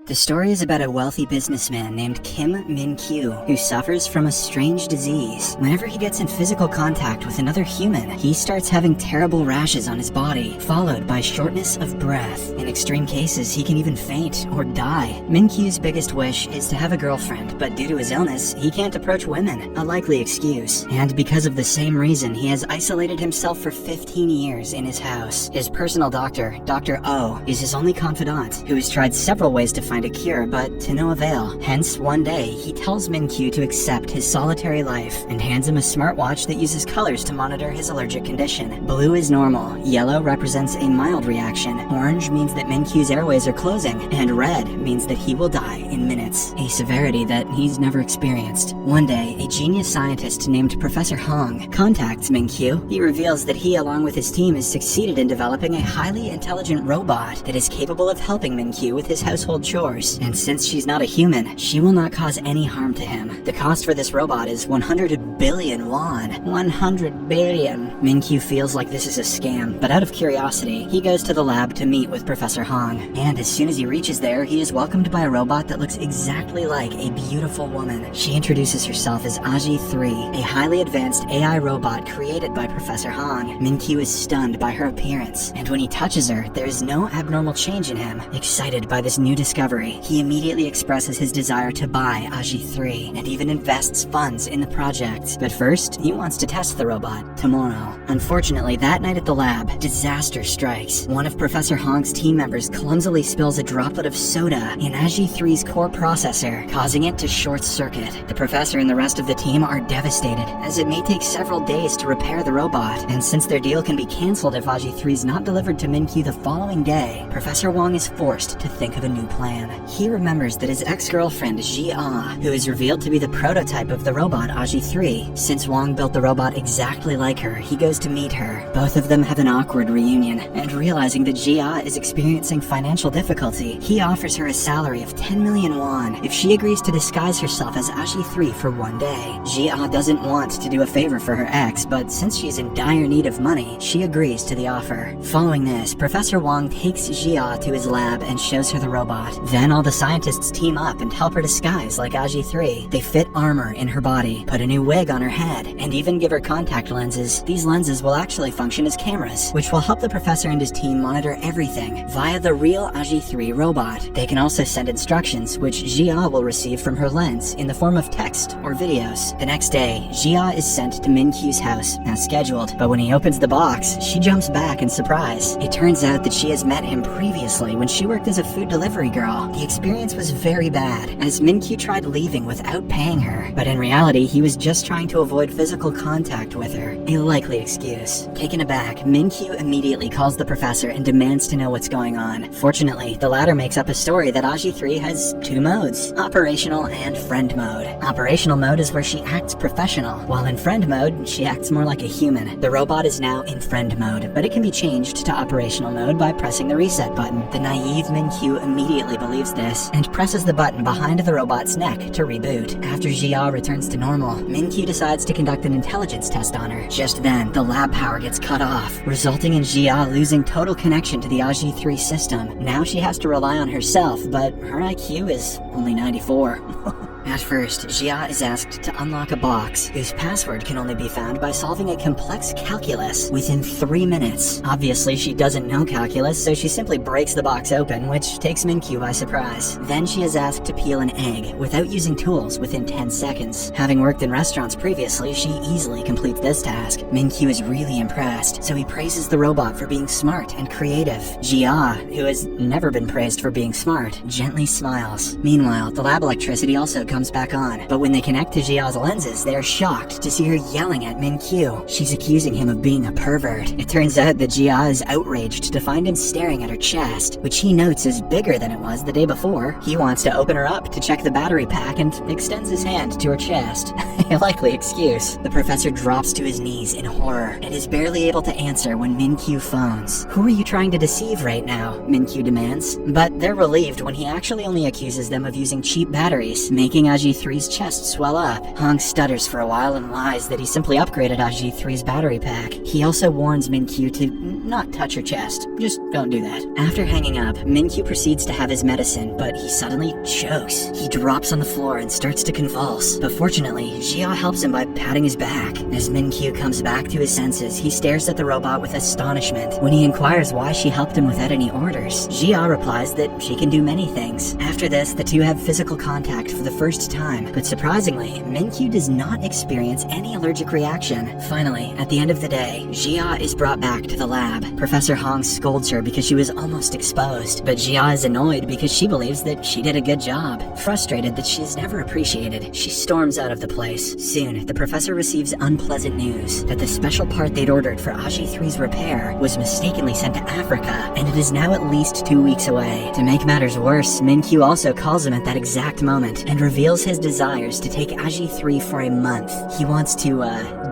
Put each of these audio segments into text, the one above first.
The story is about a wealthy businessman named Kim Min-kyu who suffers from a strange disease. Whenever he gets in physical contact with another human, he starts having terrible rashes on his body, followed by shortness of breath. In extreme cases, he can even faint or die. Min-kyu's biggest wish is to have a girlfriend, but due to his illness, he can't approach women, a likely excuse. And because of the same reason, he has isolated himself for 15 years in his house. His personal doctor, Dr. O, is his only confidant, who has tried several ways to find a cure, but to no avail. Hence, one day, he tells Min-kyu to accept his solitary life and hands him a smartwatch that uses colors to monitor his allergic condition. Blue is normal, yellow represents a mild reaction, orange means that Min-kyu's airways are closing, and red means that he will die in minutes, a severity that he's never experienced. One day, a genius scientist named Professor Hong contacts Min-kyu. He reveals that he, along with his team, has succeeded in developing a highly intelligent robot that is capable of helping Min-kyu with his household chores. And since she's not a human, she will not cause any harm to him. The cost for this robot is 100 billion won. 100 billion. Min-kyu feels like this is a scam, but out of curiosity, he goes to the lab to meet with Professor Hong. And as soon as he reaches there, he is welcomed by a robot that looks exactly like a beautiful woman. She introduces herself as Aji 3, a highly advanced AI robot created by Professor Hong. Min-kyu is stunned by her appearance, and when he touches her, there is no abnormal change in him. Excited by this new discovery, he immediately expresses his desire to buy Aji 3 and even invests funds in the project. But first, he wants to test the robot tomorrow. Unfortunately, that night at the lab, disaster strikes. One of Professor Hong's team members clumsily spills a droplet of soda in Aji 3's core processor, causing it to short circuit. The professor and the rest of the team are devastated, as it may take several days to repair the robot, and since their deal can be cancelled if Aji 3 is not delivered to Min-kyu the following day, Professor Wong is forced to think of a new plan. He remembers that his ex-girlfriend, Ji-ah, who is revealed to be the prototype of the robot Aji 3. Since Wong built the robot exactly like her, he goes to meet her. Both of them have an awkward reunion, and realizing that Ji-ah is experiencing financial difficulty, he offers her a salary of 10 million won if she agrees to disguise herself as Aji 3 for one day. Ji-ah doesn't want to do a favor for her ex, but since she's in dire need of money, she agrees to the offer. Following this, Professor Wong takes Ji-ah to his lab and shows her the robot. Then all the scientists team up and help her disguise like Aji 3. They fit armor in her body, put a new wig on her head, and even give her contact lenses. These lenses will actually function as cameras, which will help the professor and his team monitor everything via the real Aji 3 robot. They can also send instructions, which Ji-ah will receive from her lens in the form of text or videos. The next day, Ji-ah is sent to Min-kyu's house as scheduled, but when he opens the box, she jumps back in surprise. It turns out that she has met him previously when she worked as a food delivery girl. The experience was very bad, as Min-kyu tried leaving without paying her, but in reality, he was just trying to avoid physical contact with her, a likely excuse. Taken aback, Min-kyu immediately calls the professor and demands to know what's going on. Fortunately, the latter makes up a story that Aji 3 has two modes, operational and friend mode. Operational mode is where she acts professional, while in friend mode, she acts more like a human. The robot is now in friend mode, but it can be changed to operational mode by pressing the reset button. The naive Min-kyu immediately believes this and presses the button behind the robot's neck to reboot. After Ji-ah returns to normal, Min-kyu decides to conduct an intelligence test on her. Just then, the lab power gets cut off, resulting in Ji-ah losing total connection to the Aji 3 system. Now she has to rely on herself, but her IQ is only 94. At first, Ji-ah is asked to unlock a box whose password can only be found by solving a complex calculus within 3 minutes. Obviously, she doesn't know calculus, so she simply breaks the box open, which takes Min-kyu by surprise. Then she is asked to peel an egg without using tools within 10 seconds. Having worked in restaurants previously, she easily completes this task. Min-kyu is really impressed, so he praises the robot for being smart and creative. Ji-ah, who has never been praised for being smart, gently smiles. Meanwhile, the lab electricity also comes back on, but when they connect to Ji-ah's lenses, they are shocked to see her yelling at Min-kyu. She's accusing him of being a pervert. It turns out that Ji-ah is outraged to find him staring at her chest, which he notes is bigger than it was the day before. He wants to open her up to check the battery pack and extends his hand to her chest. A likely excuse. The professor drops to his knees in horror and is barely able to answer when Min-kyu phones. Who are you trying to deceive right now? Min-kyu demands. But they're relieved when he actually only accuses them of using cheap batteries, making Aji-3's chest swell up. Hong stutters for a while and lies that he simply upgraded Aji-3's battery pack. He also warns Min-kyu to not touch her chest. Just don't do that. After hanging up, Min-kyu proceeds to have his medicine, but he suddenly chokes. He drops on the floor and starts to convulse, but fortunately, Jia helps him by patting his back. As Min-kyu comes back to his senses, he stares at the robot with astonishment. When he inquires why she helped him without any orders, Jia replies that she can do many things. After this, the two have physical contact for the first time, but surprisingly, Min-kyu does not experience any allergic reaction. Finally, at the end of the day, Jia is brought back to the lab. Professor Hong scolds her because she was almost exposed, but Jia is annoyed because she believes that she did a good job. Frustrated that she is never appreciated, she storms out of the place. Soon, the professor receives unpleasant news that the special part they'd ordered for Aji-3's repair was mistakenly sent to Africa, and it is now at least 2 weeks away. To make matters worse, Min-kyu also calls him at that exact moment and reveals his desires to take Aji-3 for a month. He wants to,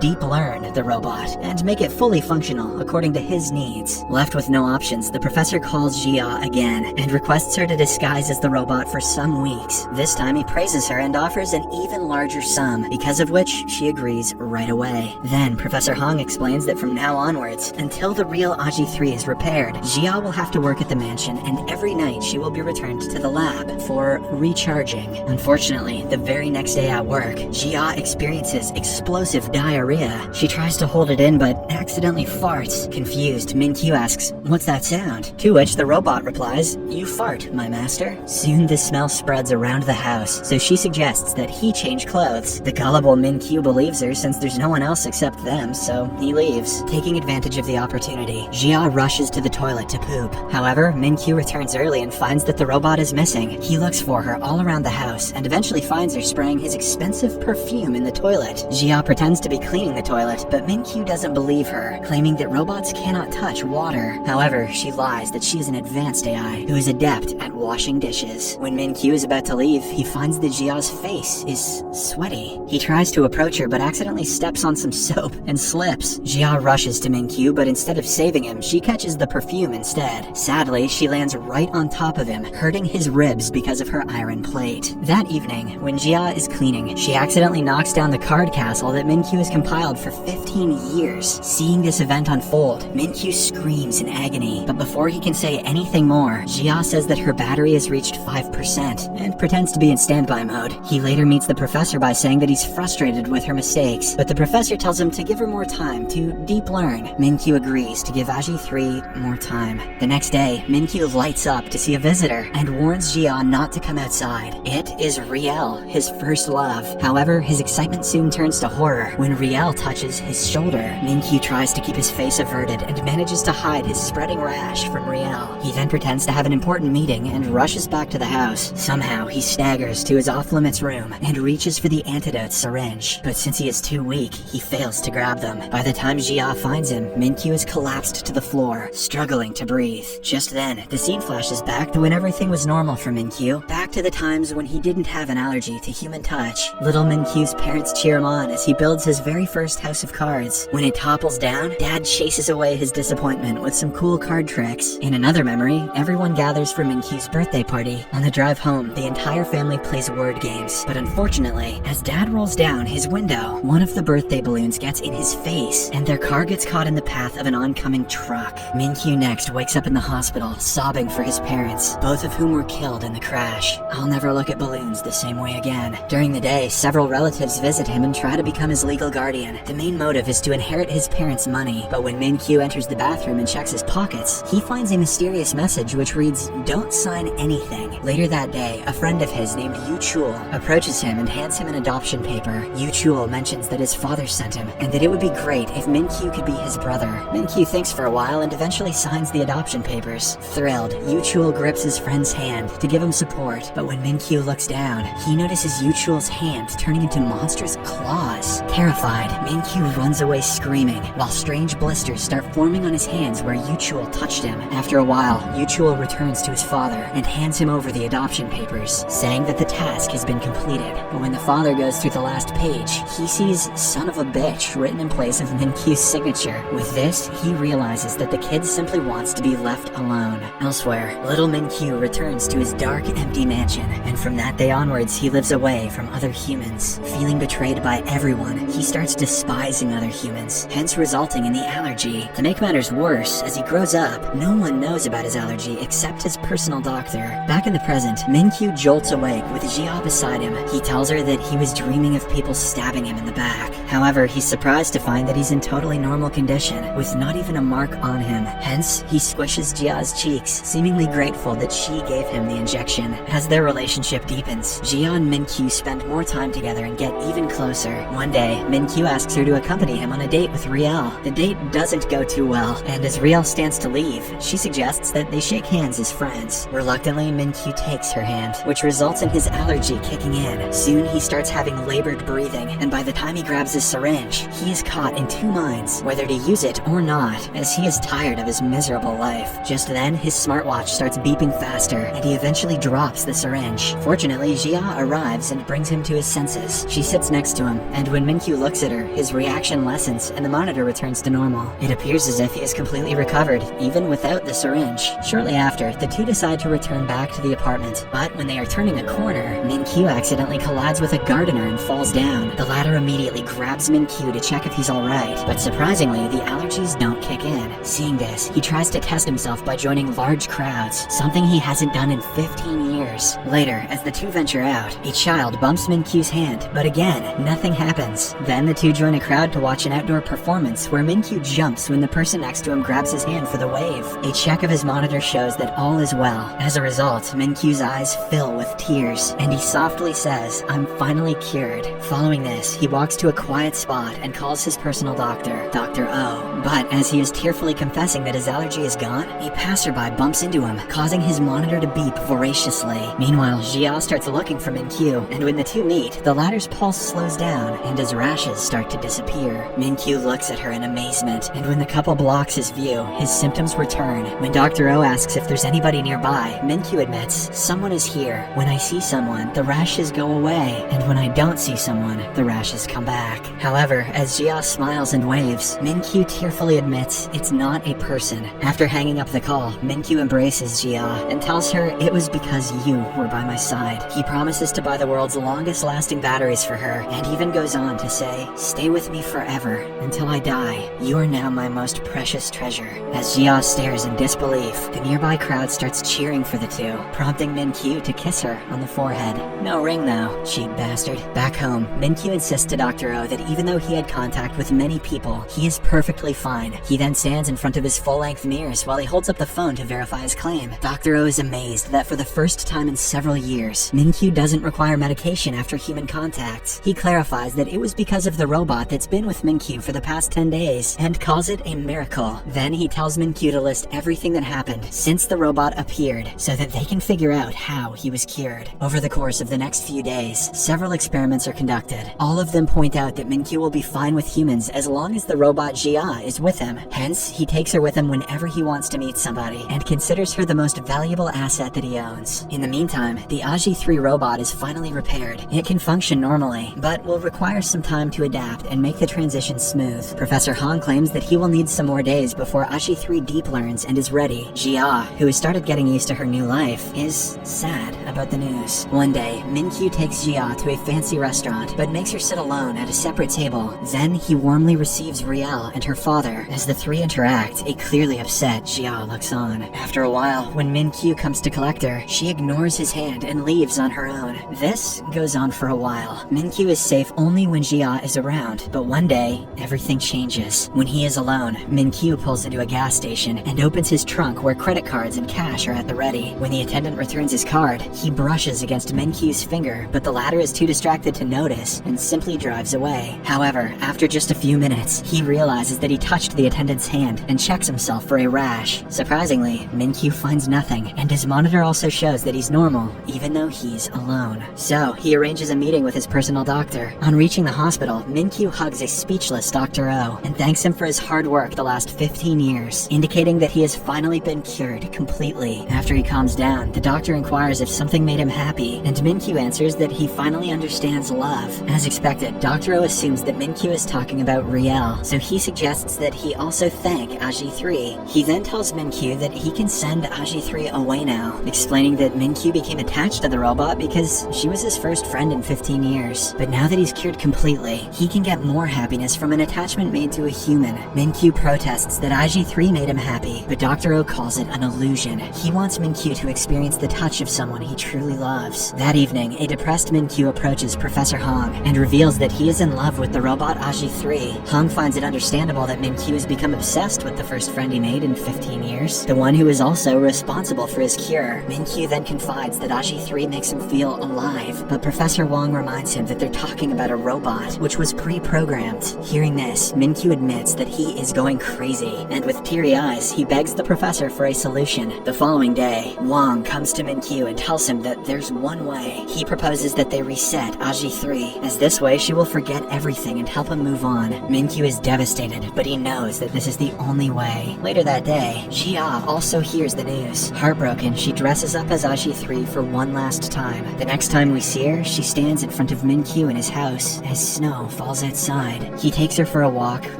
deep learn the robot and make it fully functional according to his needs. Left with no options, the professor calls Jia again and requests her to disguise as the robot for some weeks. This time he praises her and offers an even larger sum, because of which she agrees right away. Then Professor Hong explains that from now onwards, until the real Aji-3 is repaired, Jia will have to work at the mansion, and every night she will be returned to the lab for recharging. Unfortunately, the very next day at work, Jia experiences explosive diarrhea. She tries to hold it in but accidentally farts. Confused, Min-kyu asks, "What's that sound?" To which the robot replies, "You fart, my master." Soon the smell spreads around the house, so she suggests that he change clothes. The gullible Min-kyu believes her since there's no one else except them, so he leaves. Taking advantage of the opportunity, Jia rushes to the toilet to poop. However, Min-kyu returns early and finds that the robot is missing. He looks for her all around the house and eventually finds her spraying his expensive perfume in the toilet. Jia pretends to be cleaning the toilet, but Min-kyu doesn't believe her, claiming that robots cannot touch water. However, she lies that she is an advanced AI who is adept at washing dishes. When Min-kyu is about to leave, he finds that Jia's face is sweaty. He tries to approach her but accidentally steps on some soap and slips. Jia rushes to Min-kyu, but instead of saving him, she catches the perfume instead. Sadly, she lands right on top of him, hurting his ribs because of her iron plate. That evening, when Jia is cleaning, she accidentally knocks down the card castle that Min-kyu has compiled for 15 years. Seeing this event unfold, Min-kyu screams in agony, but before he can say anything more, Jia says that her battery has reached 5% and pretends to be in standby mode. He later meets the professor by saying that he's frustrated with her mistakes, but the professor tells him to give her more time to deep learn. Min-kyu agrees to give Aji-3 more time. The next day, Min-kyu lights up to see a visitor and warns Jia not to come outside. It is Riel, his first love. However, his excitement soon turns to horror when Riel touches his shoulder. Min-kyu tries to keep his face averted and manages to hide his spreading rash from Riel. He then pretends to have an important meeting and rushes back to the house. Somehow, he staggers to his off-limits room and reaches for the antidote syringe, but since he is too weak, he fails to grab them. By the time Jia finds him, Min-kyu is collapsed to the floor, struggling to breathe. Just then, the scene flashes back to when everything was normal for Min-kyu, back to the times when he didn't have an allergy to human touch. Little Min-kyu's parents cheer him on as he builds his very first house of cards. When it topples down, Dad chases away his disappointment with some cool card tricks. In another memory, everyone gathers for Min-kyu's birthday party. On the drive home, the entire family plays word games, but unfortunately, as Dad rolls down his window, one of the birthday balloons gets in his face, and their car gets caught in the path of an oncoming truck. Min-kyu next wakes up in the hospital, sobbing for his parents, both of whom were killed in the crash. I'll never look at balloons the same way again. During the day, several relatives visit him and try to become his legal guardian. The main motive is to inherit his parents' money, but when Min-kyu enters the bathroom and checks his pockets, he finds a mysterious message which reads, "Don't sign anything." Later that day, a friend of his named Yu Chul approaches him and hands him an adoption paper. Yu Chul mentions that his father sent him, and that it would be great if Min-kyu could be his brother. Min-kyu thinks for a while and eventually signs the adoption papers. Thrilled, Yu Chul grips his friend's hand to give him support, but when Min-kyu looks down, he notices Yu Chul's hand turning into monstrous claws. Terrified, Min-kyu runs away screaming, while strange blisters start forming on his hands where Yu Chul touched him. After a while, Yu Chul returns to his father and hands him over the adoption papers, saying that the task has been completed. But when the father goes through the last page, he sees "son of a bitch" written in place of Min-kyu's signature. With this, he realizes that the kid simply wants to be left alone. Elsewhere, little Min-kyu returns to his dark, empty mansion, and from that day onward, onwards, he lives away from other humans. Feeling betrayed by everyone, he starts despising other humans, hence resulting in the allergy. To make matters worse, as he grows up, no one knows about his allergy except his personal doctor. Back in the present, Min-kyu jolts awake with Jia beside him. He tells her that he was dreaming of people stabbing him in the back. However, he's surprised to find that he's in totally normal condition, with not even a mark on him. Hence, he squishes Jia's cheeks, seemingly grateful that she gave him the injection. As their relationship deepens, Jia and Min-kyu spend more time together and get even closer. One day, Min-kyu asks her to accompany him on a date with Riel. The date doesn't go too well, and as Riel stands to leave, she suggests that they shake hands as friends. Reluctantly, Min-kyu takes her hand, which results in his allergy kicking in. Soon, he starts having labored breathing, and by the time he grabs his syringe, he is caught in two minds, whether to use it or not, as he is tired of his miserable life. Just then, his smartwatch starts beeping faster, and he eventually drops the syringe. Fortunately, Jia arrives and brings him to his senses. She sits next to him, and when Min-kyu looks at her, his reaction lessens and the monitor returns to normal. It appears as if he is completely recovered, even without the syringe. Shortly after, the two decide to return back to the apartment, but when they are turning a corner, Min-kyu accidentally collides with a gardener and falls down. The latter immediately grabs Min-kyu to check if he's alright, but surprisingly, the allergies don't kick in. Seeing this, he tries to test himself by joining large crowds, something he hasn't done in 15 years. Later, as the two venture out, a child bumps Min-kyu's hand, but again, nothing happens. Then the two join a crowd to watch an outdoor performance where Min-kyu jumps when the person next to him grabs his hand for the wave. A check of his monitor shows that all is well. As a result, Min-kyu's eyes fill with tears, and he softly says, "I'm finally cured." Following this, he walks to a quiet spot and calls his personal doctor, Dr. O. But as he is tearfully confessing that his allergy is gone, a passerby bumps into him, causing his monitor to beep voraciously. Meanwhile, Jia starts looking for Min-kyu, and when the two meet, the latter's pulse slows down, and his rashes start to disappear. Min-kyu looks at her in amazement, and when the couple blocks his view, his symptoms return. When Dr. O asks if there's anybody nearby, Min-kyu admits, "Someone is here. When I see someone, the rashes go away, and when I don't see someone, the rashes come back." However, as Jia smiles and waves, Min-kyu tearfully admits it's not a person. After hanging up the call, Min-kyu embraces Jia and tells her it was because you were by my side. He promises to buy the world's longest lasting batteries for her, and even goes on to say, "Stay with me forever, until I die. You are now my most precious treasure." As Jia stares in disbelief, the nearby crowd starts cheering for the two, prompting Min-kyu to kiss her on the forehead. No ring though, cheap bastard. Back home, Min-kyu insists to Dr. O that even though he had contact with many people, he is perfectly fine. He then stands in front of his full-length mirrors while he holds up the phone to verify his claim. Dr. O is amazed that for the first time in several years, Min-kyu doesn't require medication after human contacts. He clarifies that it was because of the robot that's been with Min-kyu for the past 10 days, and calls it a miracle. Then he tells Min-kyu to list everything that happened since the robot appeared, so that they can figure out how he was cured. Over the course of the next few days, several experiments are conducted. All of them point out that Min-kyu will be fine with humans as long as the robot Jia is with him. Hence, he takes her with him whenever he wants to meet somebody, and considers her the most valuable asset that he owns. In the meantime, the Aji-3 robot is finally repaired. It can function normally, but will require some time to adapt and make the transition smooth. Professor Han claims that he will need some more days before Aji-3 deep learns and is ready. Jia, who has started getting used to her new life, is sad about the news. One day, Min-kyu takes Jia to a fancy restaurant, but makes her sit alone at a separate table. Then he warmly receives Riel and her father. As the three interact, a clearly upset Jia looks on. After a while, when Min-kyu comes to collect her, she ignores his hand and leaves on her own. This goes on for a while. Min-kyu is safe only when Jia is around, but one day, everything changes. When he is alone, Min-kyu pulls into a gas station and opens his trunk where credit cards and cash are at the ready. When the attendant returns his card, he brushes against Min-kyu's finger, but the latter is too distracted to notice and simply drives away. However, after just a few minutes, he realizes that he touched the attendant's hand and checks himself for a rash. Surprisingly, Min-kyu finds nothing, and his monitor also shows that he's normal, even though he's alone. So, he arranges a meeting with his personal doctor. On reaching the hospital, Min-kyu hugs a speechless Dr. O and thanks him for his hard work the last 15 years, indicating that he has finally been cured completely. After he calms down, the doctor inquires if something made him happy, and Min-kyu answers that he finally finally understands love. As expected, Dr. O assumes that Min-kyu is talking about Riel, so he suggests that he also thank Aji-3. He then tells Min-kyu that he can send Aji-3 away now, explaining that Min-kyu became attached to the robot because she was his first friend in 15 years. But now that he's cured completely, he can get more happiness from an attachment made to a human. Min-kyu protests that Aji-3 made him happy, but Dr. O calls it an illusion. He wants Min-kyu to experience the touch of someone he truly loves. That evening, a depressed Min-kyu approaches Professor Hong and reveals that he is in love with the robot Aji-3. Hong finds it understandable that Min-kyu has become obsessed with the first friend he made in 15 years, the one who is also responsible for his cure. Min-kyu then confides that Aji-3 makes him feel alive, but Professor Wong reminds him that they're talking about a robot, which was pre-programmed. Hearing this, Min-kyu admits that he is going crazy, and with teary eyes, he begs the professor for a solution. The following day, Wong comes to Min-kyu and tells him that there's one way. He proposes that they reset Aji-3, as this way she will forget everything and help him move on. Min-kyu is devastated, but he knows that this is the only way. Later that day, Jia also hears the news. Heartbroken, she dresses up as Aji-3 for one last time. The next time we see her, she stands in front of Min-kyu in his house as snow falls outside. He takes her for a walk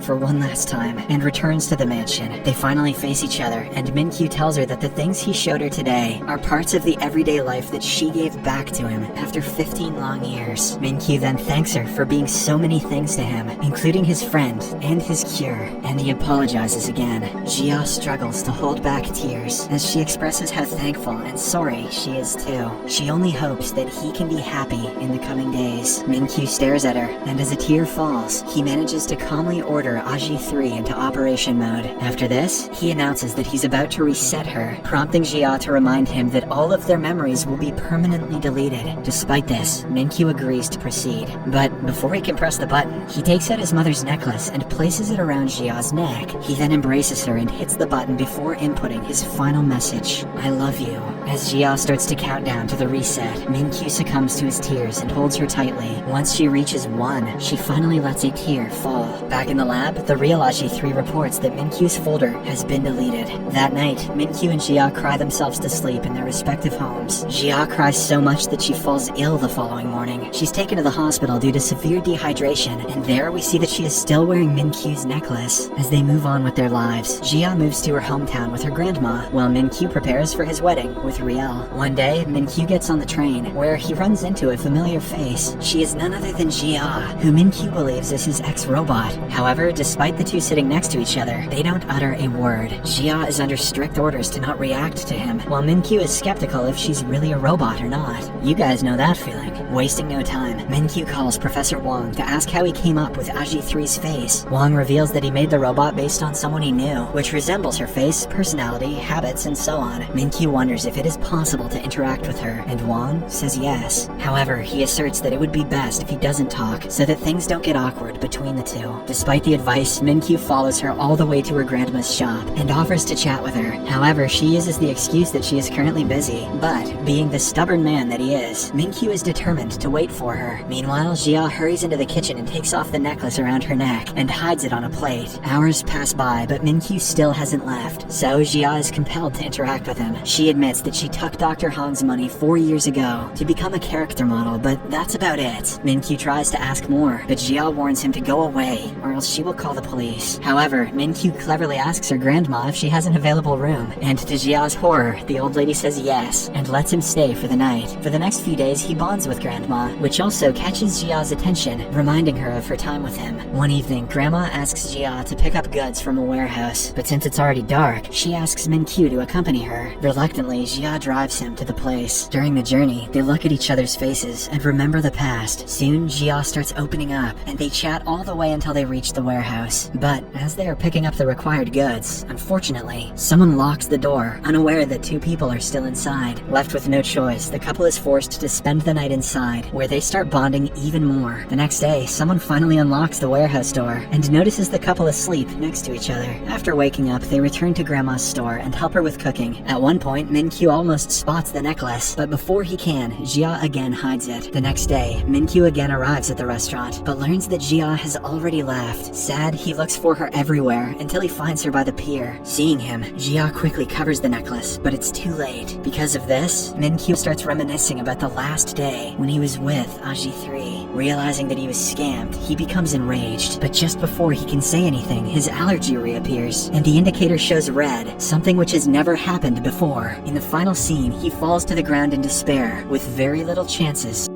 for one last time and returns to the mansion. They finally face each other, and Min-kyu tells her that the things he showed her today are parts of the everyday life that she gave back to him after 15 long years. Min-kyu then thanks her for being so many things to him, including his friend and his cure, and he apologizes again. Jia struggles to hold back tears as she expresses how thankful and sorry she is too. She only hopes that he can be happy in the coming days. Min-kyu stares at her, and as a tear falls, he manages to calmly order Aji-3 into operation mode. After this, he announces that he's about to reset her, prompting Jia to remind him that all of their memories will be permanently deleted. Despite this, Min-kyu agrees to proceed. But before he can press the button, he takes out his mother's necklace and places it around Jia's neck. He then embraces her and hits the button before inputting his final message, "I love you." As Jia starts to count down to the reset, Min-kyu succumbs to his tears and holds her tightly. Once she reaches 1, she finally lets a tear fall. Back in the lab, the real Aji-3 reports that Min-kyu's folder has been deleted. That night, Min-kyu and Jia cry themselves to sleep in their respective homes. Jia cries so much that she falls ill the following morning. She's taken to the hospital due to severe dehydration, and there we see that she is still wearing Min-kyu's necklace. As they move on with their lives, Jia moves to her hometown with her grandma, while Min-kyu prepares for his wedding with Riel. One day, Min-kyu gets on the train, where he runs into a familiar face. She is none other than Jia, who Min-kyu believes is his ex-robot. However, despite the two sitting next to each other, they don't utter a word. Jia is under strict orders to not react to him, while Min-kyu is skeptical if she's really a robot or not. You guys know that feeling. Wasting no time, Min-kyu calls Professor Wong to ask how he came up with Aji-3's face. Wong reveals that he made the robot based on someone he knew, which resembles her face, personality, habits, and so on. Min-kyu wonders if it is possible to interact with her, and Wong says yes. However, he asserts that it would be best if he doesn't talk, so that things don't get awkward between the two. Despite the advice, Min-kyu follows her all the way to her grandma's shop, and offers to chat with her. However, she uses the excuse that she is currently busy, but, being the stubborn man that he is, Min-kyu is determined to wait for her. Meanwhile, Jia hurries into the kitchen and takes off the necklace around her neck, and hides it on a plate. Hours pass by, but Min-kyu still hasn't left, so Jia is compelled to interact with him. She admits that she took Dr. Hong's money 4 years ago to become a character model, but that's about it. Min-kyu tries to ask more, but Jia warns him to go away, or else she will call the police. However, Min-kyu cleverly asks her grandma if she has an available room, and to Jia's horror, the old lady says yes, and lets him stay for the night. For the next few days, he bonds with Grandma, which also catches Jia's attention, reminding her of her time with him. One evening, Grandma asks Jia to pick up goods from a warehouse, but since it's already dark, she asks Min-kyu to accompany her. Reluctantly, Jia drives him to the place. During the journey, they look at each other's faces and remember the past. Soon, Jia starts opening up, and they chat all the way until they reach the warehouse. But as they are picking up the required goods, unfortunately, someone locks the door, unaware that two people are still inside. Left with no choice, the couple is forced to spend the night inside, where they start bonding even more. The next day, someone finally unlocks the warehouse door and notices the couple asleep next to each other. After waking up, they return to Grandma's store and help her with cooking. At one point, Min-kyu almost spots the necklace, but before he can, Jia again hides it. The next day, Min-kyu again arrives at the restaurant, but learns that Jia has already left. Sad, he looks for her everywhere until he finds her by the pier. Seeing him, Jia quickly covers the necklace, but it's too late. Because of this, Min-kyu starts reminiscing about the last day when when he was with Aji 3. Realizing that he was scammed, he becomes enraged, but just before he can say anything, his allergy reappears, and the indicator shows red, something which has never happened before. In the final scene, he falls to the ground in despair, with very little chances